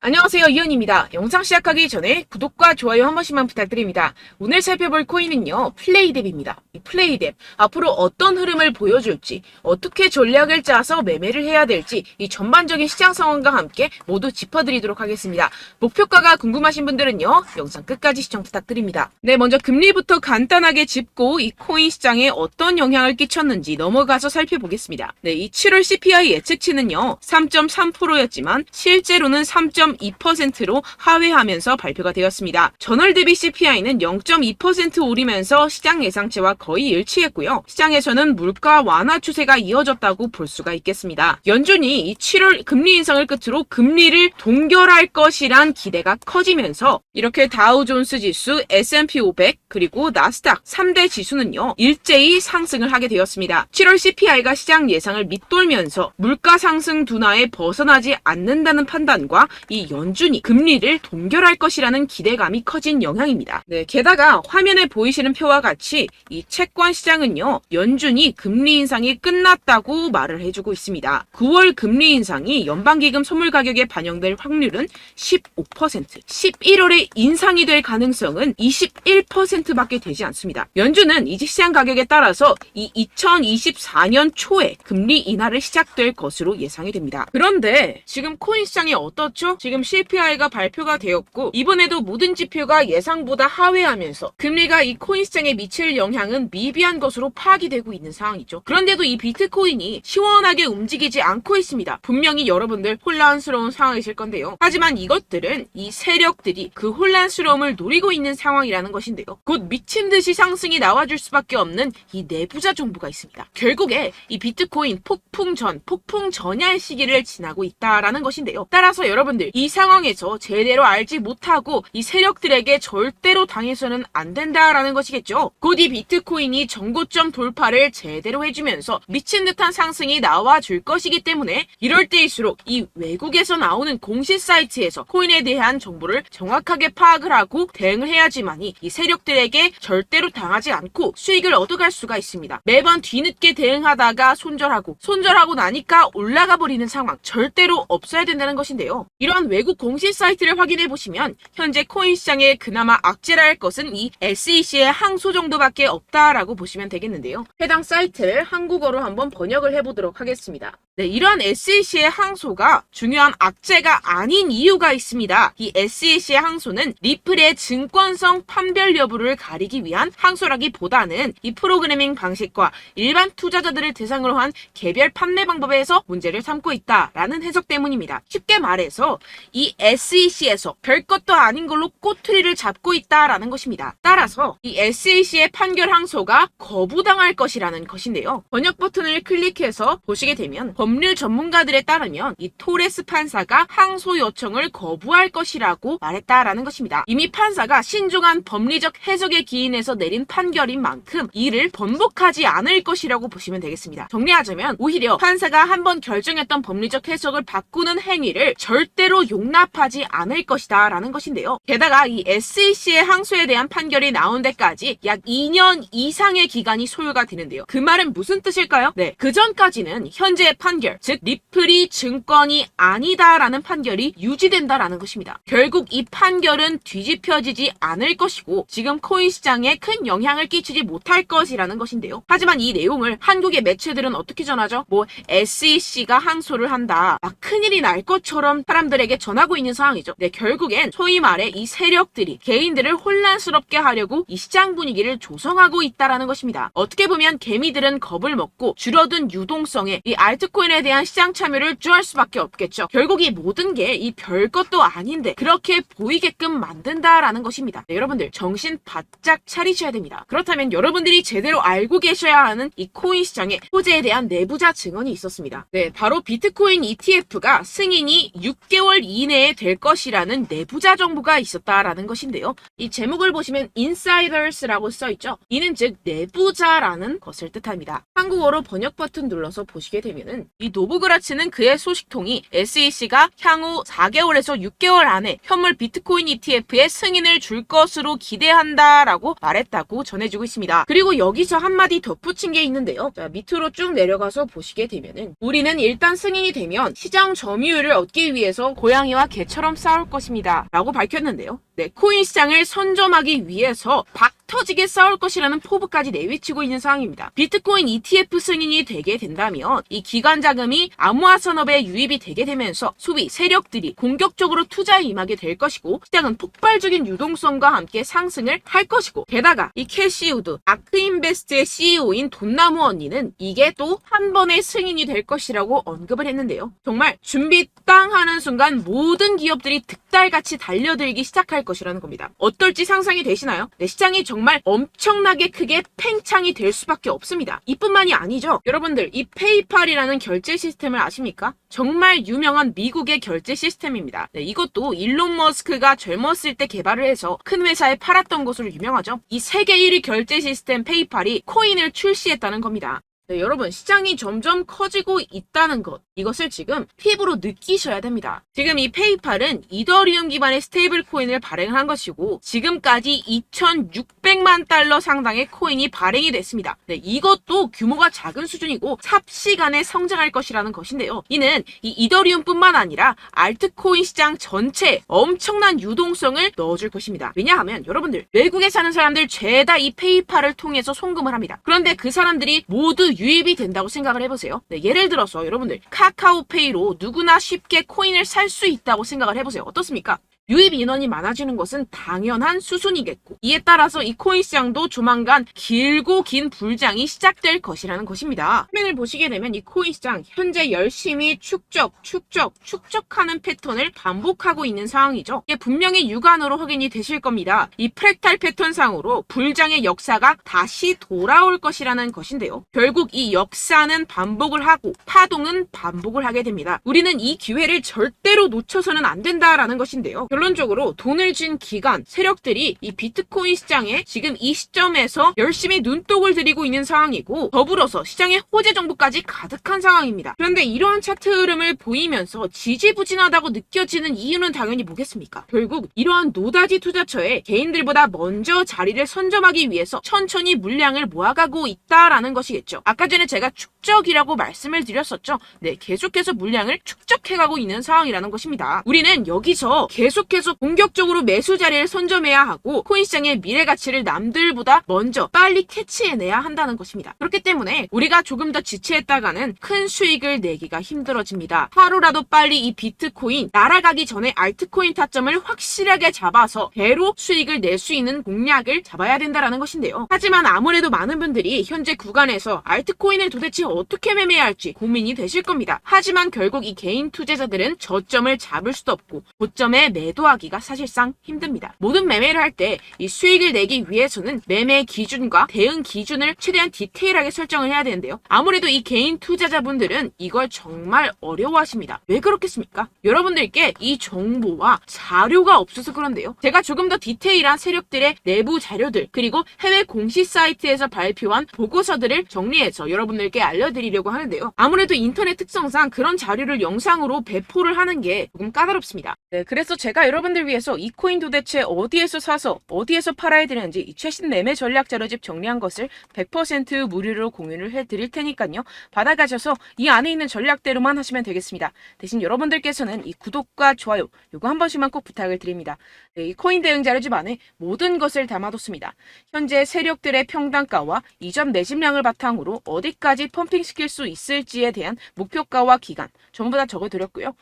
안녕하세요, 이현입니다. 영상 시작하기 전에 구독과 좋아요 한 번씩만 부탁드립니다. 오늘 살펴볼 코인은요, 플레이뎁입니다. 이 플레이뎁, 앞으로 어떤 흐름을 보여줄지, 어떻게 전략을 짜서 매매를 해야 될지, 이 전반적인 시장 상황과 함께 모두 짚어드리도록 하겠습니다. 목표가가 궁금하신 분들은요, 영상 끝까지 시청 부탁드립니다. 네, 먼저 금리부터 간단하게 짚고 이 코인 시장에 어떤 영향을 끼쳤는지 넘어가서 살펴보겠습니다. 네, 이 7월 CPI 예측치는요, 3.3%였지만 실제로는 3.2%로 하회하면서 발표가 되었습니다. 전월 대비 CPI는 0.2% 오르면서 시장 예상치와 거의 일치했고요. 시장에서는 물가 완화 추세가 이어졌다고 볼 수가 있겠습니다. 연준이 이 7월 금리 인상을 끝으로 금리를 동결할 것이란 기대가 커지면서 이렇게 다우존스 지수, S&P 500 그리고 나스닥 3대 지수는요, 일제히 상승을 하게 되었습니다. 7월 CPI가 시장 예상을 밑돌면서 물가 상승 둔화에 벗어나지 않는다는 판단과 이 연준이 금리를 동결할 것이라는 기대감이 커진 영향입니다. 네, 게다가 화면에 보이시는 표와 같이 이 채권 시장은요, 연준이 금리 인상이 끝났다고 말을 해주고 있습니다. 9월 금리 인상이 연방기금 선물 가격에 반영될 확률은 15%, 11월에 인상이 될 가능성은 21%밖에 되지 않습니다. 연준은 이직 시장 가격에 따라서 이 2024년 초에 금리 인하를 시작될 것으로 예상이 됩니다. 그런데 지금 코인 시장이 어떻죠? 지금 CPI가 발표가 되었고 이번에도 모든 지표가 예상보다 하회하면서 금리가 이 코인 시장에 미칠 영향은 미비한 것으로 파악이 되고 있는 상황이죠. 그런데도 이 비트코인이 시원하게 움직이지 않고 있습니다. 분명히 여러분들 혼란스러운 상황이실 건데요. 하지만 이것들은 이 세력들이 그 혼란스러움을 노리고 있는 상황이라는 것인데요. 곧 미친 듯이 상승이 나와줄 수밖에 없는 이 내부자 정보가 있습니다. 결국에 이 비트코인 폭풍 전야의 시기를 지나고 있다라는 것인데요. 따라서 여러분들 이 상황에서 제대로 알지 못하고 이 세력들에게 절대로 당해서는 안 된다라는 것이겠죠. 곧 이 비트코인이 정고점 돌파를 제대로 해주면서 미친 듯한 상승이 나와줄 것이기 때문에 이럴 때일수록 이 외국에서 나오는 공시 사이트에서 코인에 대한 정보를 정확하게 파악을 하고 대응을 해야지만이 이 세력들에게 절대로 당하지 않고 수익을 얻어갈 수가 있습니다. 매번 뒤늦게 대응하다가 손절하고 나니까 올라가 버리는 상황 절대로 없어야 된다는 것인데요. 이러한 외국 공시 사이트를 확인해 보시면 현재 코인 시장에 그나마 악재라 할 것은 이 SEC의 항소 정도밖에 없다라고 보시면 되겠는데요. 해당 사이트를 한국어로 한번 번역을 해보도록 하겠습니다. 네, 이러한 SEC의 항소가 중요한 악재가 아닌 이유가 있습니다. 이 SEC의 항소는 리플의 증권성 판별 여부를 가리기 위한 항소라기보다는 이 프로그래밍 방식과 일반 투자자들을 대상으로 한 개별 판매 방법에서 문제를 삼고 있다라는 해석 때문입니다. 쉽게 말해서 이 SEC에서 별것도 아닌 걸로 꼬투리를 잡고 있다라는 것입니다. 따라서 이 SEC의 판결 항소가 거부당할 것이라는 것인데요. 번역 버튼을 클릭해서 보시게 되면 법률 전문가들에 따르면 이 토레스 판사가 항소 요청을 거부할 것이라고 말했다라는 것입니다. 이미 판사가 신중한 법리적 해석에 기인해서 내린 판결인 만큼 이를 번복하지 않을 것이라고 보시면 되겠습니다. 정리하자면 오히려 판사가 한번 결정했던 법리적 해석을 바꾸는 행위를 절대로 용납하지 않을 것이다 라는 것인데요. 게다가 이 SEC의 항소에 대한 판결이 나온 데까지 약 2년 이상의 기간이 소요가 되는데요. 그 말은 무슨 뜻일까요? 네, 그 전까지는 현재의 판결, 즉 리플이 증권이 아니다라는 판결이 유지된다라는 것입니다. 결국 이 판결은 뒤집혀지지 않을 것이고 지금 코인 시장에 큰 영향을 끼치지 못할 것이라는 것인데요. 하지만 이 내용을 한국의 매체들은 어떻게 전하죠? SEC가 항소를 한다. 막 큰일이 날 것처럼 사람들에게 전하고 있는 상황이죠. 네, 결국엔 소위 말해 이 세력들이 개인들을 혼란스럽게 하려고 이 시장 분위기를 조성하고 있다라는 것입니다. 어떻게 보면 개미들은 겁을 먹고 줄어든 유동성에 이 알트코인에 대한 시장 참여를 주할 수밖에 없겠죠. 결국 이 모든 게 이 별것도 아닌데 그렇게 보이게끔 만든다라는 것입니다. 네, 여러분들 정신 바짝 차리셔야 됩니다. 그렇다면 여러분들이 제대로 알고 계셔야 하는 이 코인 시장의 호재에 대한 내부자 증언이 있었습니다. 네, 바로 비트코인 ETF가 승인이 6개월 이내에 될 것이라는 내부자 정보가 있었다라는 것인데요. 이 제목을 보시면 insiders라고 써있죠. 이는 즉 내부자라는 것을 뜻합니다. 한국어로 번역 버튼 눌러서 보시게 되면은 이 노브그라츠는 그의 소식통이 SEC가 향후 4개월에서 6개월 안에 현물 비트코인 ETF에 승인을 줄 것으로 기대한다라고 말했다고 전해지고 있습니다. 그리고 여기서 한마디 덧붙인 게 있는데요. 자, 밑으로 쭉 내려가서 보시게 되면은 우리는 일단 승인이 되면 시장 점유율을 얻기 위해서 고양 고양이와 개처럼 싸울 것입니다. 라고 밝혔는데요. 네, 코인 시장을 선점하기 위해서 박 터지게 싸울 것이라는 포부까지 내비치고 있는 상황입니다. 비트코인 ETF 승인이 되게 된다면 이 기관 자금이 암호화 산업에 유입이 되게 되면서 소비 세력들이 공격적으로 투자에 임하게 될 것이고 시장은 폭발적인 유동성과 함께 상승을 할 것이고 게다가 이 캐시 우드 아크인베스트의 CEO인 돈나무 언니는 이게 또 한 번의 승인이 될 것이라고 언급을 했는데요. 정말 준비 땅 하는 순간 모든 기업들이 득달같이 달려들기 시작할 것이라는 겁니다. 어떨지 상상이 되시나요? 네, 시장이 정말 엄청나게 크게 팽창이 될 수밖에 없습니다. 이뿐만이 아니죠. 여러분들 이 페이팔이라는 결제 시스템을 아십니까? 정말 유명한 미국의 결제 시스템입니다. 네, 이것도 일론 머스크가 젊었을 때 개발을 해서 큰 회사에 팔았던 것으로 유명하죠. 이 세계 1위 결제 시스템 페이팔이 코인을 출시했다는 겁니다. 네, 여러분 시장이 점점 커지고 있다는 것 이것을 지금 피부로 느끼셔야 됩니다. 지금 이 페이팔은 이더리움 기반의 스테이블 코인을 발행을 한 것이고 지금까지 2,600만 달러 상당의 코인이 발행이 됐습니다. 네, 이것도 규모가 작은 수준이고 삽시간에 성장할 것이라는 것인데요. 이는 이 이더리움뿐만 아니라 알트코인 시장 전체에 엄청난 유동성을 넣어줄 것입니다. 왜냐하면 여러분들 외국에 사는 사람들 죄다 이 페이팔을 통해서 송금을 합니다. 그런데 그 사람들이 모두 유입이 된다고 생각을 해보세요. 네, 예를 들어서 여러분들 카카오페이로 누구나 쉽게 코인을 살 수 있다고 생각을 해보세요. 어떻습니까? 유입 인원이 많아지는 것은 당연한 수순이겠고 이에 따라서 이 코인 시장도 조만간 길고 긴 불장이 시작될 것이라는 것입니다. 화면을 보시게 되면 이 코인 시장 현재 열심히 축적하는 패턴을 반복하고 있는 상황이죠. 이게 분명히 육안으로 확인이 되실 겁니다. 이 프랙탈 패턴상으로 불장의 역사가 다시 돌아올 것이라는 것인데요. 결국 이 역사는 반복을 하고 파동은 반복을 하게 됩니다. 우리는 이 기회를 절대로 놓쳐서는 안 된다라는 것인데요. 결론적으로 돈을 쥔 기관, 세력들이 이 비트코인 시장에 지금 이 시점에서 열심히 눈독을 들이고 있는 상황이고 더불어서 시장에 호재 정보까지 가득한 상황입니다. 그런데 이러한 차트 흐름을 보이면서 지지부진하다고 느껴지는 이유는 당연히 뭐겠습니까? 결국 이러한 노다지 투자처에 개인들보다 먼저 자리를 선점하기 위해서 천천히 물량을 모아가고 있다라는 것이겠죠. 아까 전에 제가 축적이라고 말씀을 드렸었죠. 네, 계속해서 물량을 축적해가고 있는 상황이라는 것입니다. 우리는 여기서 계속해서 공격적으로 매수 자리를 선점해야 하고 코인 시장의 미래 가치를 남들보다 먼저 빨리 캐치해내야 한다는 것입니다. 그렇기 때문에 우리가 조금 더 지체했다가는 큰 수익을 내기가 힘들어집니다. 하루라도 빨리 이 비트코인 날아가기 전에 알트코인 타점을 확실하게 잡아서 배로 수익을 낼 수 있는 공략을 잡아야 된다는 것인데요. 하지만 아무래도 많은 분들이 현재 구간에서 알트코인을 도대체 어떻게 매매해야 할지 고민이 되실 겁니다. 하지만 결국 이 개인 투자자들은 저점을 잡을 수도 없고 고점에 매도하기가 사실상 힘듭니다. 모든 매매를 할 때 이 수익을 내기 위해서는 매매 기준과 대응 기준을 최대한 디테일하게 설정을 해야 되는데요. 아무래도 이 개인 투자자분들은 이걸 정말 어려워하십니다. 왜 그렇겠습니까? 여러분들께 이 정보와 자료가 없어서 그런데요. 제가 조금 더 디테일한 세력들의 내부 자료들 그리고 해외 공시 사이트에서 발표한 보고서들을 정리해서 여러분들께 알려드리려고 하는데요. 아무래도 인터넷 특성상 그런 자료를 영상으로 배포를 하는 게 조금 까다롭습니다. 네, 그래서 제가 여러분들 위해서 이 코인 도대체 어디에서 사서 어디에서 팔아야 되는지 이 최신 매매 전략 자료집 정리한 것을 100% 무료로 공유를 해드릴 테니까요. 받아가셔서 이 안에 있는 전략대로만 하시면 되겠습니다. 대신 여러분들께서는 이 구독과 좋아요 요거 한 번씩만 꼭 부탁을 드립니다. 네, 이 코인 대응 자료집 안에 모든 것을 담아뒀습니다. 현재 세력들의 평단가와 이전 매집량을 바탕으로 어디까지 펌핑시킬 수 있을지에 대한 목표가와 기간 전부 다 적어드렸고요.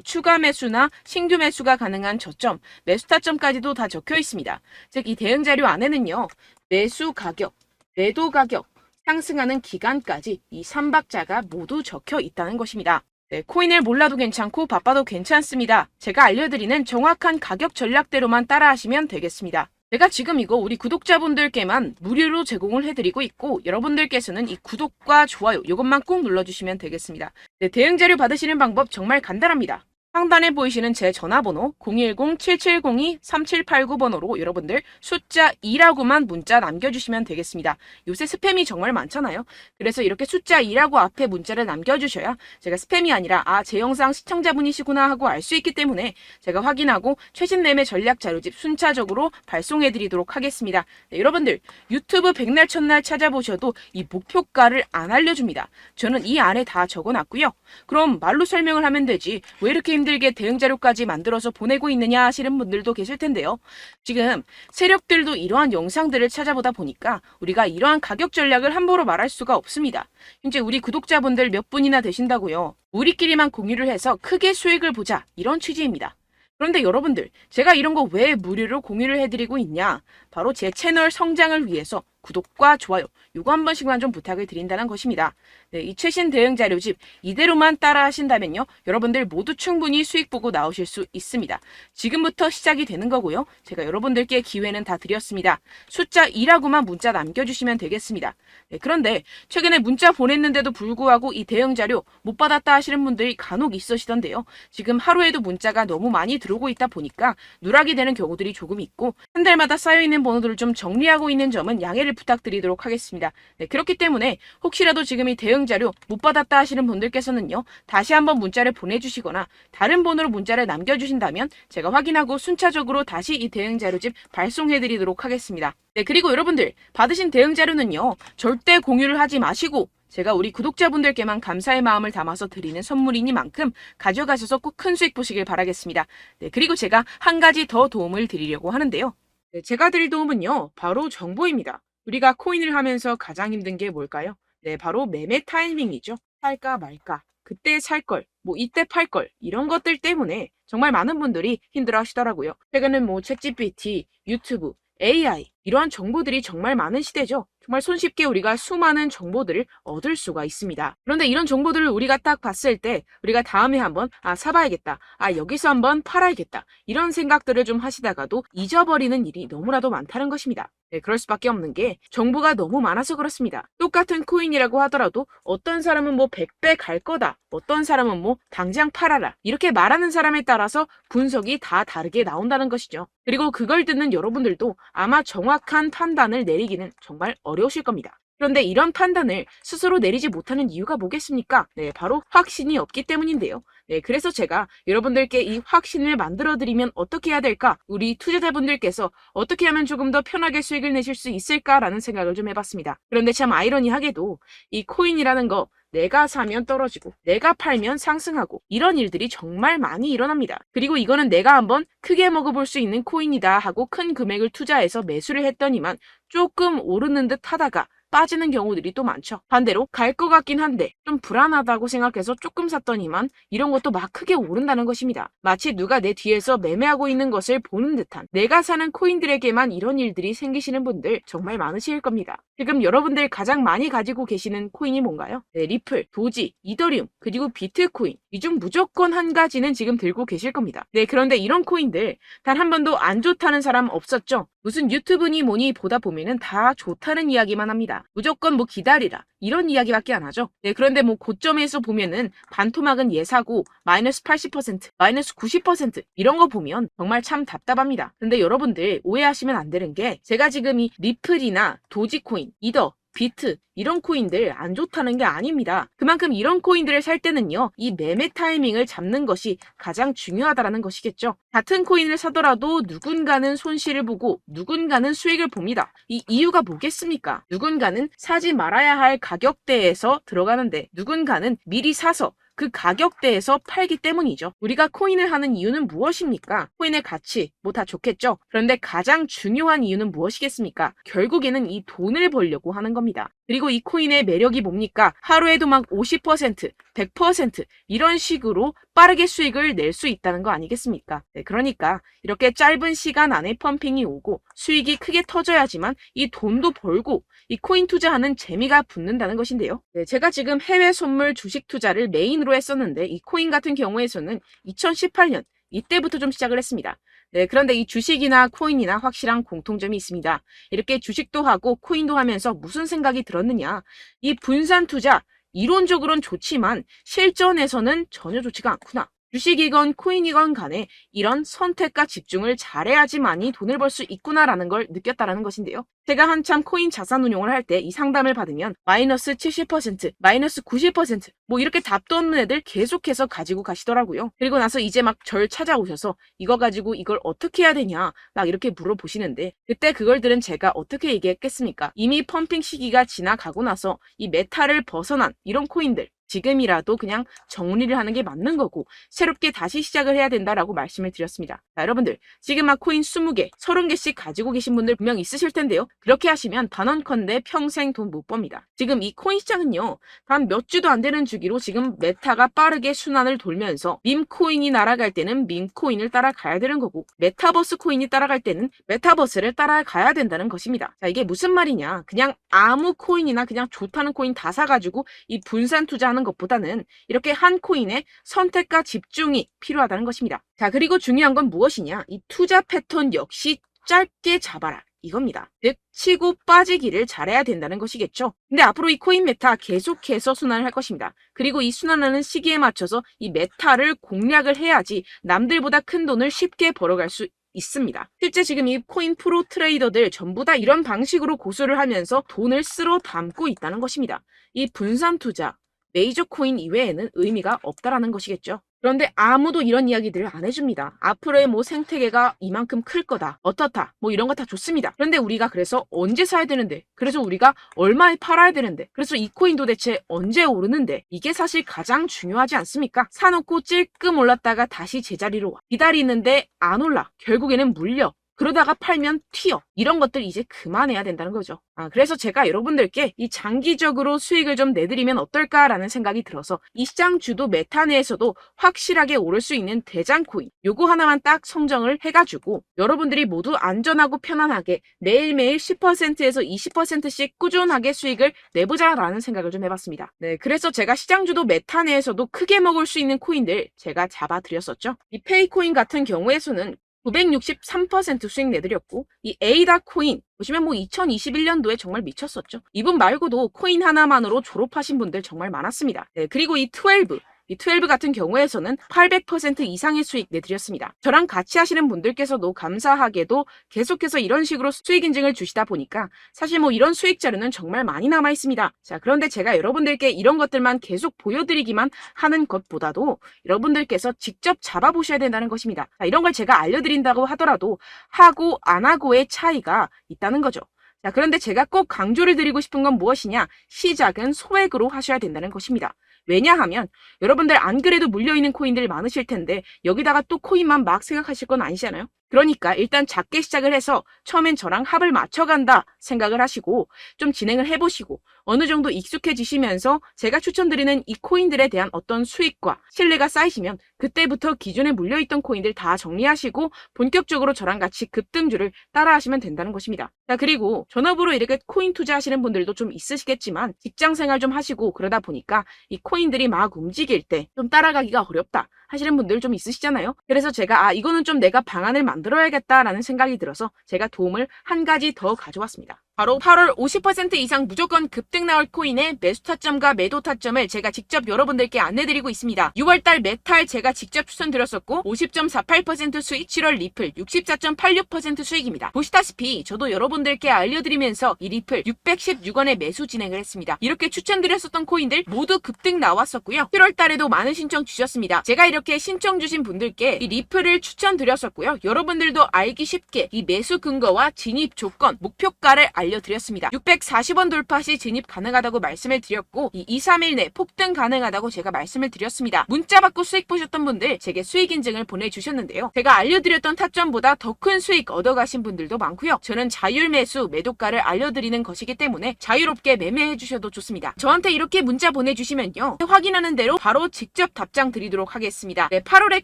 추가 매수나 신규 매수가 가능한 저점, 매수 타점까지도 다 적혀 있습니다. 즉 이 대응 자료 안에는요. 매수 가격, 매도 가격, 상승하는 기간까지 이 3박자가 모두 적혀 있다는 것입니다. 네, 코인을 몰라도 괜찮고 바빠도 괜찮습니다. 제가 알려드리는 정확한 가격 전략대로만 따라하시면 되겠습니다. 제가 지금 이거 우리 구독자분들께만 무료로 제공을 해드리고 있고 여러분들께서는 이 구독과 좋아요 이것만 꼭 눌러주시면 되겠습니다. 네, 대응 자료 받으시는 방법 정말 간단합니다. 상단에 보이시는 제 전화번호 010-7702-3789번호로 여러분들 숫자 2라고만 문자 남겨주시면 되겠습니다. 요새 스팸이 정말 많잖아요. 그래서 이렇게 숫자 2라고 앞에 문자를 남겨주셔야 제가 스팸이 아니라 제 영상 시청자분이시구나 하고 알 수 있기 때문에 제가 확인하고 최신 매매 전략 자료집 순차적으로 발송해드리도록 하겠습니다. 네, 여러분들 유튜브 백날 첫날 찾아보셔도 이 목표가를 안 알려줍니다. 저는 이 안에 다 적어놨고요. 그럼 말로 설명을 하면 되지 왜 이렇게 힘들게 대응 자료까지 만들어서 보내고 있느냐 하시는 분들도 계실 텐데요. 지금 세력들도 이러한 영상들을 찾아보다 보니까 우리가 이러한 가격 전략을 함부로 말할 수가 없습니다. 현재 우리 구독자분들 몇 분이나 되신다고요. 우리끼리만 공유를 해서 크게 수익을 보자, 이런 취지입니다. 그런데 여러분들, 제가 이런 거 왜 무료로 공유를 해드리고 있냐? 바로 제 채널 성장을 위해서 구독과 좋아요, 요거 한 번씩만 좀 부탁을 드린다는 것입니다. 네, 이 최신 대응 자료집 이대로만 따라 하신다면요, 여러분들 모두 충분히 수익 보고 나오실 수 있습니다. 지금부터 시작이 되는 거고요. 제가 여러분들께 기회는 다 드렸습니다. 숫자 2라고만 문자 남겨주시면 되겠습니다. 네, 그런데 최근에 문자 보냈는데도 불구하고 이 대응 자료 못 받았다 하시는 분들이 간혹 있으시던데요. 지금 하루에도 문자가 너무 많이 들어오고 있다 보니까 누락이 되는 경우들이 조금 있고, 한 달마다 쌓여있는 번호들을 좀 정리하고 있는 점은 양해를 부탁드리도록 하겠습니다. 네, 그렇기 때문에 혹시라도 지금 이 대응 자료 못 받았다 하시는 분들께서는요, 다시 한번 문자를 보내주시거나 다른 번호로 문자를 남겨주신다면 제가 확인하고 순차적으로 다시 이 대응 자료집 발송해드리도록 하겠습니다. 네, 그리고 여러분들 받으신 대응 자료는요, 절대 공유를 하지 마시고 제가 우리 구독자분들께만 감사의 마음을 담아서 드리는 선물이니만큼 가져가셔서 꼭 큰 수익 보시길 바라겠습니다. 네, 그리고 제가 한 가지 더 도움을 드리려고 하는데요. 네, 제가 드릴 도움은요, 바로 정보입니다. 우리가 코인을 하면서 가장 힘든 게 뭘까요? 네, 바로 매매 타이밍이죠. 살까 말까, 그때 살 걸, 뭐 이때 팔 걸, 이런 것들 때문에 정말 많은 분들이 힘들어 하시더라고요. 최근은 뭐 챗GPT, 유튜브, AI, 이러한 정보들이 정말 많은 시대죠. 정말 손쉽게 우리가 수많은 정보들을 얻을 수가 있습니다. 그런데 이런 정보들을 우리가 딱 봤을 때 우리가 다음에 한번 사봐야겠다, 여기서 한번 팔아야겠다, 이런 생각들을 좀 하시다가도 잊어버리는 일이 너무나도 많다는 것입니다. 네, 그럴 수밖에 없는 게 정보가 너무 많아서 그렇습니다. 똑같은 코인이라고 하더라도 어떤 사람은 뭐 100배 갈 거다, 어떤 사람은 뭐 당장 팔아라, 이렇게 말하는 사람에 따라서 분석이 다 다르게 나온다는 것이죠. 그리고 그걸 듣는 여러분들도 아마 정확한 판단을 내리기는 정말 어려우실 겁니다. 그런데 이런 판단을 스스로 내리지 못하는 이유가 뭐겠습니까? 네, 바로 확신이 없기 때문인데요. 네, 그래서 제가 여러분들께 이 확신을 만들어드리면 어떻게 해야 될까? 우리 투자자분들께서 어떻게 하면 조금 더 편하게 수익을 내실 수 있을까라는 생각을 좀 해봤습니다. 그런데 참 아이러니하게도 이 코인이라는 거, 내가 사면 떨어지고 내가 팔면 상승하고, 이런 일들이 정말 많이 일어납니다. 그리고 이거는 내가 한번 크게 먹어볼 수 있는 코인이다 하고 큰 금액을 투자해서 매수를 했더니만 조금 오르는 듯 하다가 빠지는 경우들이 또 많죠. 반대로 갈 것 같긴 한데 좀 불안하다고 생각해서 조금 샀더니만 이런 것도 막 크게 오른다는 것입니다. 마치 누가 내 뒤에서 매매하고 있는 것을 보는 듯한, 내가 사는 코인들에게만 이런 일들이 생기시는 분들 정말 많으실 겁니다. 지금 여러분들 가장 많이 가지고 계시는 코인이 뭔가요? 네, 리플, 도지, 이더리움, 그리고 비트코인, 이 중 무조건 한 가지는 지금 들고 계실 겁니다. 네, 그런데 이런 코인들 단 한 번도 안 좋다는 사람 없었죠? 무슨 유튜브니 뭐니 보다 보면은 다 좋다는 이야기만 합니다. 무조건 뭐 기다리라, 이런 이야기밖에 안 하죠. 네, 그런데 뭐 고점에서 보면은 반토막은 예사고 마이너스 80%, 마이너스 90% 이런 거 보면 정말 참 답답합니다. 근데 여러분들 오해하시면 안 되는 게, 제가 지금 이 리플이나 도지코인, 이더, 비트, 이런 코인들 안 좋다는 게 아닙니다. 그만큼 이런 코인들을 살 때는요, 이 매매 타이밍을 잡는 것이 가장 중요하다는 것이겠죠. 같은 코인을 사더라도 누군가는 손실을 보고 누군가는 수익을 봅니다. 이 이유가 뭐겠습니까? 누군가는 사지 말아야 할 가격대에서 들어가는데 누군가는 미리 사서 그 가격대에서 팔기 때문이죠. 우리가 코인을 하는 이유는 무엇입니까? 코인의 가치, 뭐 다 좋겠죠. 그런데 가장 중요한 이유는 무엇이겠습니까? 결국에는 이 돈을 벌려고 하는 겁니다. 그리고 이 코인의 매력이 뭡니까? 하루에도 막 50%, 100% 이런 식으로 빠르게 수익을 낼 수 있다는 거 아니겠습니까? 네, 그러니까 이렇게 짧은 시간 안에 펌핑이 오고 수익이 크게 터져야지만 이 돈도 벌고 이 코인 투자하는 재미가 붙는다는 것인데요. 네, 제가 지금 해외 선물 주식 투자를 메인으로 했었는데 이 코인 같은 경우에서는 2018년 이때부터 좀 시작을 했습니다. 네, 그런데 이 주식이나 코인이나 확실한 공통점이 있습니다. 이렇게 주식도 하고 코인도 하면서 무슨 생각이 들었느냐? 이 분산 투자, 이론적으로는 좋지만 실전에서는 전혀 좋지가 않구나. 주식이건 코인이건 간에 이런 선택과 집중을 잘해야지만이 돈을 벌 수 있구나라는 걸 느꼈다라는 것인데요. 제가 한참 코인 자산 운용을 할 때 이 상담을 받으면 마이너스 70%, 마이너스 90%, 뭐 이렇게 답도 없는 애들 계속해서 가지고 가시더라고요. 그리고 나서 이제 막 절 찾아오셔서 이거 가지고 이걸 어떻게 해야 되냐 막 이렇게 물어보시는데, 그때 그걸 들은 제가 어떻게 얘기했겠습니까? 이미 펌핑 시기가 지나가고 나서 이 메타를 벗어난 이런 코인들, 지금이라도 그냥 정리를 하는 게 맞는 거고 새롭게 다시 시작을 해야 된다라고 말씀을 드렸습니다. 자, 여러분들 지금 막 코인 20개, 30개씩 가지고 계신 분들 분명 있으실 텐데요. 그렇게 하시면 단언컨대 평생 돈 못 법니다. 지금 이 코인 시장은요. 단 몇 주도 안 되는 주기로 지금 메타가 빠르게 순환을 돌면서 밈코인이 날아갈 때는 밈코인을 따라가야 되는 거고 메타버스 코인이 따라갈 때는 메타버스를 따라가야 된다는 것입니다. 자, 이게 무슨 말이냐. 그냥 아무 코인이나 그냥 좋다는 코인 다 사가지고 이 분산 투자하는 것보다는 이렇게 한 코인에 선택과 집중이 필요하다는 것입니다. 자, 그리고 중요한 건 무엇이냐. 이 투자 패턴 역시 짧게 잡아라. 이겁니다. 즉 치고 빠지기를 잘해야 된다는 것이겠죠. 근데 앞으로 이 코인 메타 계속해서 순환을 할 것입니다. 그리고 이 순환하는 시기에 맞춰서 이 메타를 공략을 해야지 남들보다 큰 돈을 쉽게 벌어갈 수 있습니다. 실제 지금 이 코인 프로 트레이더들 전부 다 이런 방식으로 고수를 하면서 돈을 쓸어 담고 있다는 것입니다. 이 분산 투자, 메이저 코인 이외에는 의미가 없다라는 것이겠죠. 그런데 아무도 이런 이야기들을 안 해줍니다. 앞으로의 뭐 생태계가 이만큼 클 거다. 어떻다. 뭐 이런 거 다 좋습니다. 그런데 우리가 그래서 언제 사야 되는데? 그래서 우리가 얼마에 팔아야 되는데? 그래서 이 코인도 대체 언제 오르는데? 이게 사실 가장 중요하지 않습니까? 사놓고 찔끔 올랐다가 다시 제자리로 와. 기다리는데 안 올라. 결국에는 물려. 그러다가 팔면 튀어. 이런 것들 이제 그만해야 된다는 거죠. 그래서 제가 여러분들께 이 장기적으로 수익을 좀 내드리면 어떨까라는 생각이 들어서 이 시장 주도 메타 내에서도 확실하게 오를 수 있는 대장 코인 요거 하나만 딱 선정을 해가지고 여러분들이 모두 안전하고 편안하게 매일매일 10%에서 20%씩 꾸준하게 수익을 내보자라는 생각을 좀 해봤습니다. 네, 그래서 제가 시장 주도 메타 내에서도 크게 먹을 수 있는 코인들 제가 잡아드렸었죠. 이 페이코인 같은 경우에서는 963% 수익 내드렸고 이 에이다 코인 보시면 뭐 2021년도에 정말 미쳤었죠. 이분 말고도 코인 하나만으로 졸업하신 분들 정말 많았습니다. 네, 그리고 이 12 같은 경우에서는 800% 이상의 수익 내드렸습니다. 저랑 같이 하시는 분들께서도 감사하게도 계속해서 이런 식으로 수익 인증을 주시다 보니까 사실 뭐 이런 수익 자료는 정말 많이 남아 있습니다. 자, 그런데 제가 여러분들께 이런 것들만 계속 보여드리기만 하는 것보다도 여러분들께서 직접 잡아보셔야 된다는 것입니다. 자, 이런 걸 제가 알려드린다고 하더라도 하고 안 하고의 차이가 있다는 거죠. 자, 그런데 제가 꼭 강조를 드리고 싶은 건 무엇이냐? 시작은 소액으로 하셔야 된다는 것입니다. 왜냐하면 여러분들 안 그래도 물려있는 코인들 많으실 텐데 여기다가 또 코인만 막 생각하실 건 아니잖아요. 그러니까 일단 작게 시작을 해서 처음엔 저랑 합을 맞춰간다 생각을 하시고 좀 진행을 해보시고 어느 정도 익숙해지시면서 제가 추천드리는 이 코인들에 대한 어떤 수익과 신뢰가 쌓이시면 그때부터 기존에 물려있던 코인들 다 정리하시고 본격적으로 저랑 같이 급등주를 따라하시면 된다는 것입니다. 자, 그리고 전업으로 이렇게 코인 투자하시는 분들도 좀 있으시겠지만 직장 생활 좀 하시고 그러다 보니까 이 코인들이 막 움직일 때 좀 따라가기가 어렵다 하시는 분들 좀 있으시잖아요. 그래서 제가 이거는 좀 내가 방안을 만들어야겠다라는 생각이 들어서 제가 도움을 한 가지 더 가져왔습니다. 바로 8월 50% 이상 무조건 급등 나올 코인의 매수 타점과 매도 타점을 제가 직접 여러분들께 안내드리고 있습니다. 6월달 메탈 제가 직접 추천드렸었고 50.48% 수익, 7월 리플 64.86% 수익입니다. 보시다시피 저도 여러분들께 알려드리면서 이 리플 616원에 매수 진행을 했습니다. 이렇게 추천드렸었던 코인들 모두 급등 나왔었고요. 7월달에도 많은 신청 주셨습니다. 제가 이렇게 신청 주신 분들께 이 리플을 추천드렸었고요. 여러분들도 알기 쉽게 이 매수 근거와 진입 조건, 목표가를 알려드렸습니다. 640원 돌파 시 진입 가능하다고 말씀을 드렸고 이 2-3일 내 폭등 가능하다고 제가 말씀을 드렸습니다. 문자 받고 수익 보셨던 분들 제게 수익 인증을 보내주셨는데요. 제가 알려드렸던 타점보다 더 큰 수익 얻어가신 분들도 많고요. 저는 자율 매수 매도가를 알려드리는 것이기 때문에 자유롭게 매매해 주셔도 좋습니다. 저한테 이렇게 문자 보내주시면요. 확인하는 대로 바로 직접 답장 드리도록 하겠습니다. 네, 8월의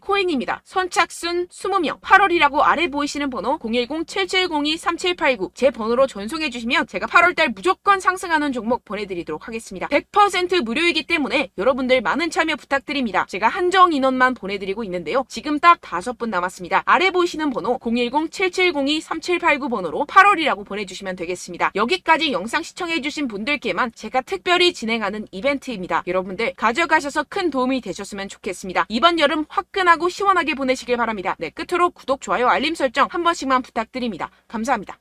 코인입니다. 선착순 20명 8월이라고 아래 보이시는 번호 010-7702-3789 제 번호로 전송해 주시면 제가 8월달 무조건 상승하는 종목 보내드리도록 하겠습니다. 100% 무료이기 때문에 여러분들 많은 참여 부탁드립니다. 제가 한정 인원만 보내드리고 있는데요. 지금 딱 5분 남았습니다. 아래 보이시는 번호 010-7702-3789 번호로 8월이라고 보내주시면 되겠습니다. 여기까지 영상 시청해주신 분들께만 제가 특별히 진행하는 이벤트입니다. 여러분들 가져가셔서 큰 도움이 되셨으면 좋겠습니다. 이번 여름 화끈하고 시원하게 보내시길 바랍니다. 네, 끝으로 구독, 좋아요, 알림 설정 한 번씩만 부탁드립니다. 감사합니다.